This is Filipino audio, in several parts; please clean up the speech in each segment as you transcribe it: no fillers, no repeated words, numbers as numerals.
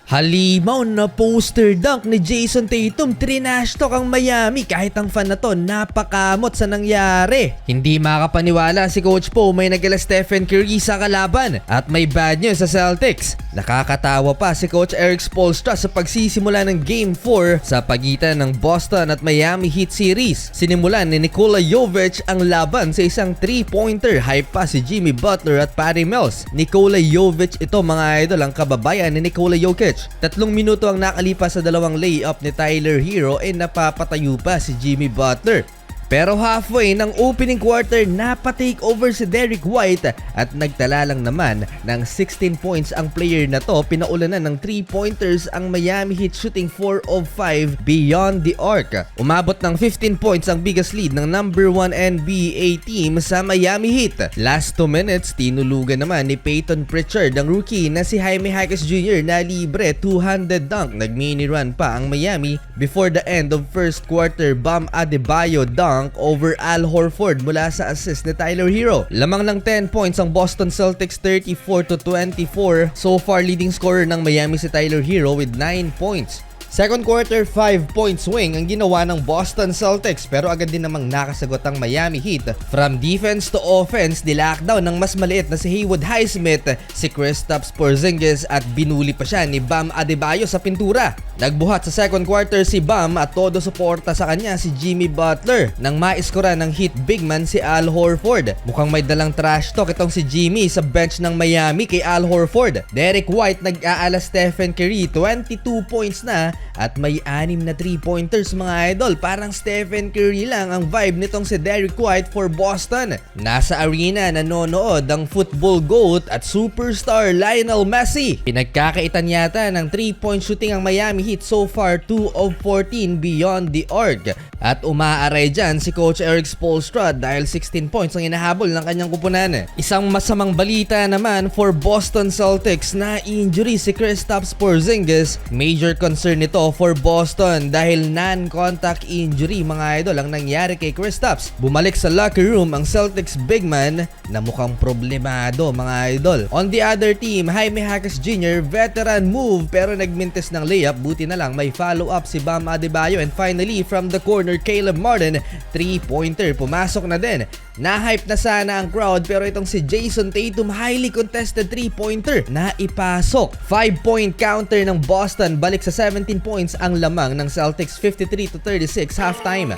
Halimaw na poster dunk ni Jason Tatum, trinashtalk ang Miami kahit ang fan na to napakamot sa nangyari. Hindi makapaniwala si Coach Po may nagala Stephen Curry sa kalaban at may bad news sa Celtics. Nakakatawa pa si Coach Erik Spoelstra sa pagsisimula ng Game 4 sa pagitan ng Boston at Miami Heat series. Sinimulan ni Nikola Jovic ang laban sa isang 3-pointer, hype pa si Jimmy Butler at Patty Mills. Nikola Jovic ito mga idol, ang kababayan ni Nikola Jokic. 3 minuto ang nakalipas sa dalawang layup ni Tyler Hero napapatayo pa si Jimmy Butler. Pero halfway ng opening quarter, napatake over si Derrick White at nagtala lang naman ng 16 points ang player na to. Pinaulanan ng 3-pointers ang Miami Heat shooting 4 of 5 beyond the arc. Umabot ng 15 points ang biggest lead ng number 1 NBA team sa Miami Heat. Last 2 minutes, tinulugan naman ni Peyton Pritchard ang rookie na si Jaime Jaquez Jr. na libre 200 dunk. Nag-mini run pa ang Miami before the end of first quarter. Bam Adebayo dunk over Al Horford mula sa assist ni Tyler Hero. Lamang ng 10 points ang Boston Celtics 34-24. So far leading scorer ng Miami si Tyler Hero with 9 points. Second quarter, 5-point swing ang ginawa ng Boston Celtics pero agad din namang nakasagot ang Miami Heat. From defense to offense, nilockdown ng mas maliit na si Haywood Highsmith, si Kristaps Porzingis at binuli pa siya ni Bam Adebayo sa pintura. Nagbuhat sa second quarter si Bam at todo suporta sa kanya si Jimmy Butler nang maiskora ng Heat big man si Al Horford. Mukhang may dalang trash talk itong si Jimmy sa bench ng Miami kay Al Horford. Derrick White nag-aala Stephen Curry, 22 points na at may 6 na 3-pointers mga idol. Parang Stephen Curry lang ang vibe nitong si Derrick White for Boston. Nasa arena nanonood ang football GOAT at superstar Lionel Messi. Pinagkakaitan yata ng 3-point shooting ang Miami Heat so far, 2 of 14 beyond the arc. At umaaray dyan si Coach Erik Spoelstra dahil 16 points ang inahabol ng kanyang kupunan. Isang masamang balita naman for Boston Celtics na injury si Kristaps Porzingis. Major concern nito for Boston dahil non-contact injury mga idol ang nangyari kay Kristaps. Bumalik sa locker room ang Celtics big man na mukhang problemado mga idol. On the other team, Jaime Jaquez Jr. veteran move pero nagmintis ng layup. Buti na lang may follow-up si Bam Adebayo and finally from the corner Caleb Martin, 3-pointer, pumasok na din. Na-hype na sana ang crowd pero itong si Jason Tatum, highly contested 3-pointer na ipasok. 5-point counter ng Boston, balik sa 17 points ang lamang ng Celtics, 53-36 halftime.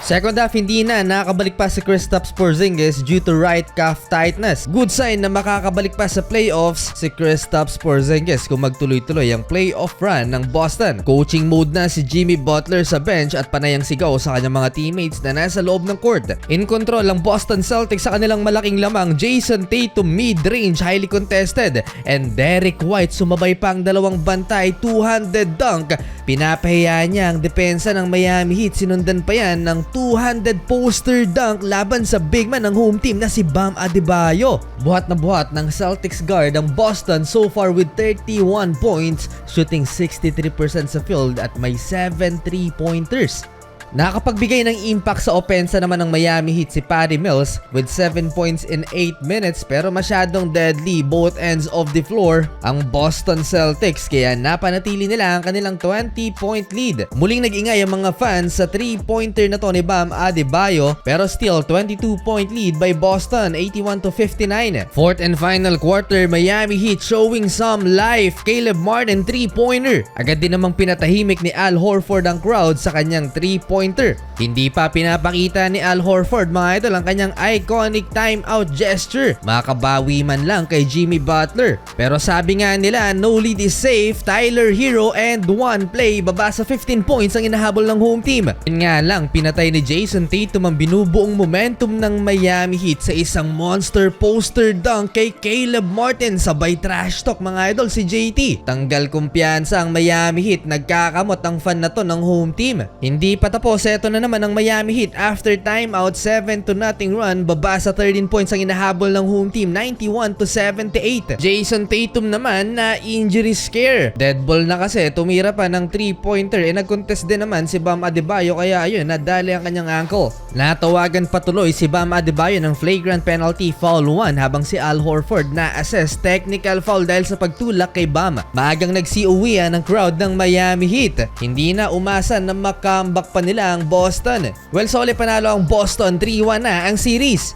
Second half, hindi na nakakabalik pa si Kristaps Porzingis due to right calf tightness. Good sign na makakabalik pa sa playoffs si Kristaps Porzingis kung magtuloy-tuloy ang playoff run ng Boston. Coaching mode na si Jimmy Butler sa bench at panayang sigaw sa kanyang mga teammates na nasa loob ng court. In control ang Boston Celtics sa kanilang malaking lamang. Jason Tatum mid-range, highly contested, and Derrick White sumabay pa ang dalawang bantay, 200 dunk. Pinapahiya niya ang depensa ng Miami Heat. Sinundan pa yan ng 200 poster dunk laban sa big man ng home team na si Bam Adebayo. Buhat na buhat ng Celtics guard ang Boston so far with 31 points, shooting 63% sa field at may 7 3-pointers. Nakapagbigay ng impact sa opensa naman ng Miami Heat si Patty Mills with 7 points in 8 minutes pero masyadong deadly both ends of the floor ang Boston Celtics kaya napanatili nila ang kanilang 20-point lead. Muling nag-ingay ang mga fans sa 3-pointer na to ni Bam Adebayo pero still 22-point lead by Boston, 81-59. Fourth and final quarter, Miami Heat showing some life. Caleb Martin 3-pointer. Agad din namang pinatahimik ni Al Horford ang crowd sa kanyang 3-pointer. Hindi pa pinapakita ni Al Horford mga idol ang kanyang iconic timeout gesture. Makabawi man lang kay Jimmy Butler. Pero sabi nga nila, no lead is safe. Tyler Hero and one play, baba sa 15 points ang inahabol ng home team. Yun nga lang, pinatay ni Jason Tatum ang binubuong momentum ng Miami Heat sa isang monster poster dunk kay Caleb Martin. Sabay trash talk mga idol si JT. Tanggal kumpiyansa ang Miami Heat. Nagkakamot ang fan na to ng home team. Hindi pa tapos Tapos eto na naman ang Miami Heat after timeout, 7-0 run, baba sa 13 points ang inahabol ng home team, 91-78. Jason Tatum naman na injury scare. Dead ball na kasi, tumira pa ng 3-pointer. Nag-contest din naman si Bam Adebayo kaya ayun, nadali ang kanyang ankle. Natawagan patuloy si Bam Adebayo ng flagrant penalty foul 1 habang si Al Horford na-assess technical foul dahil sa pagtulak kay Bam. Maagang nagsiuwian ng crowd ng Miami Heat. Hindi na umasa na makambak pa nila ang Boston. Well, sole panalo ang Boston, 3-1 na ang series.